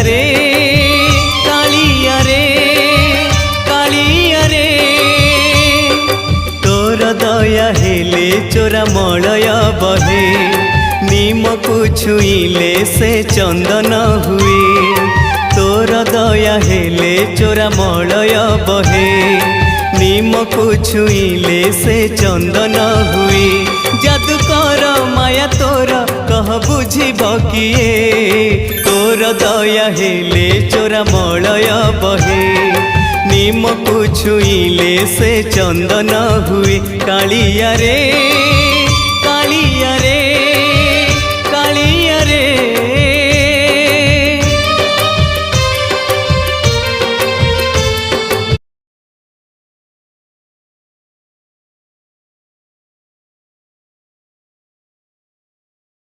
रे कालिया रे कालिया रे तोर दया हेले चोरा मलय बहे नीम को छुईले से चंदन हुए तोर दया हेले चोरा मलय बहे नीम को छुईले से चंदन हुए जादूकर माया तोर कह बुझिब किए तोर दया हेले चोरा मलय बहे नीम को छुईले से चंदन हुए कालिया रे